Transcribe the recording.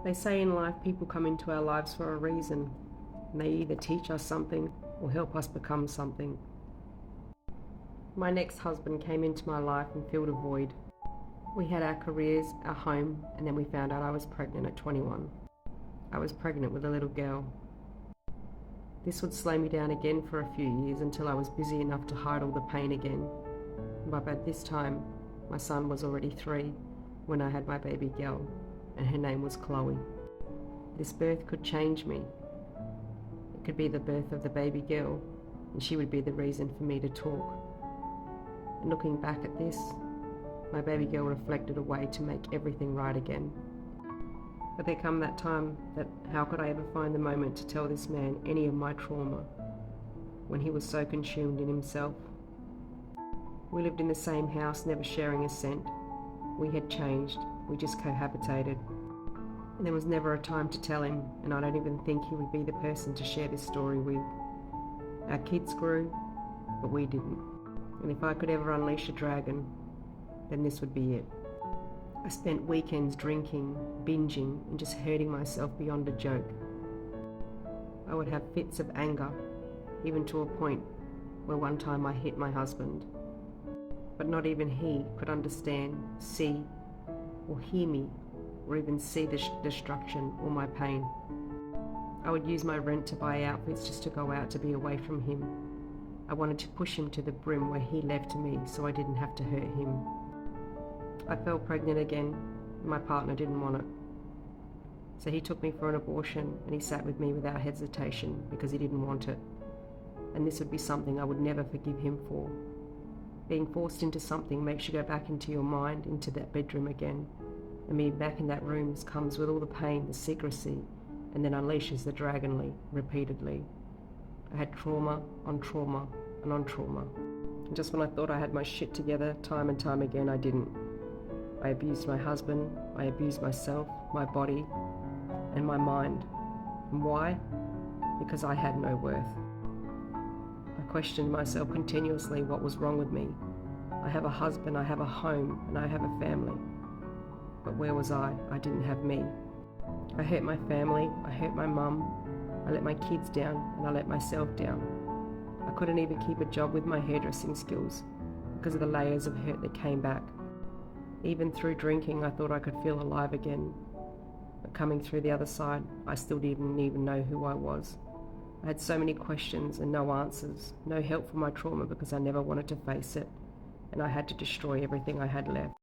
They say in life people come into our lives for a reason, and they either teach us something or help us become something. My next husband came into my life and filled a void. We had our careers, our home, and then we found out I was pregnant at 21. I was pregnant with a little girl. This would slow me down again for a few years until I was busy enough to hide all the pain again. But by this time, my son was already 3 when I had my baby girl, and her name was Chloe. This birth could change me. It could be the birth of the baby girl, and she would be the reason for me to talk. And looking back at this, my baby girl reflected a way to make everything right again. But there come that time that how could I ever find the moment to tell this man any of my trauma when he was so consumed in himself? We lived in the same house, never sharing a cent. We had changed, we just cohabitated. And there was never a time to tell him, and I don't even think he would be the person to share this story with. Our kids grew, but we didn't. And if I could ever unleash a dragon, then this would be it. I spent weekends drinking, binging, and just hurting myself beyond a joke. I would have fits of anger, even to a point where one time I hit my husband. But not even he could understand, see, or hear me, or even see the destruction or my pain. I would use my rent to buy outfits just to go out to be away from him. I wanted to push him to the brim where he left me so I didn't have to hurt him. I fell pregnant again, and my partner didn't want it. So he took me for an abortion, and he sat with me without hesitation because he didn't want it. And this would be something I would never forgive him for. Being forced into something makes you go back into your mind, into that bedroom again. And being back in that room comes with all the pain, the secrecy, and then unleashes the dragon repeatedly. I had trauma on trauma and on trauma. And just when I thought I had my shit together, time and time again, I didn't. I abused my husband, I abused myself, my body, and my mind. And why? Because I had no worth. I questioned myself continuously what was wrong with me. I have a husband, I have a home, and I have a family. But where was I? I didn't have me. I hurt my family, I hurt my mum, I let my kids down, and I let myself down. I couldn't even keep a job with my hairdressing skills because of the layers of hurt that came back. Even through drinking, I thought I could feel alive again. But coming through the other side, I still didn't even know who I was. I had so many questions and no answers, no help for my trauma because I never wanted to face it, and I had to destroy everything I had left.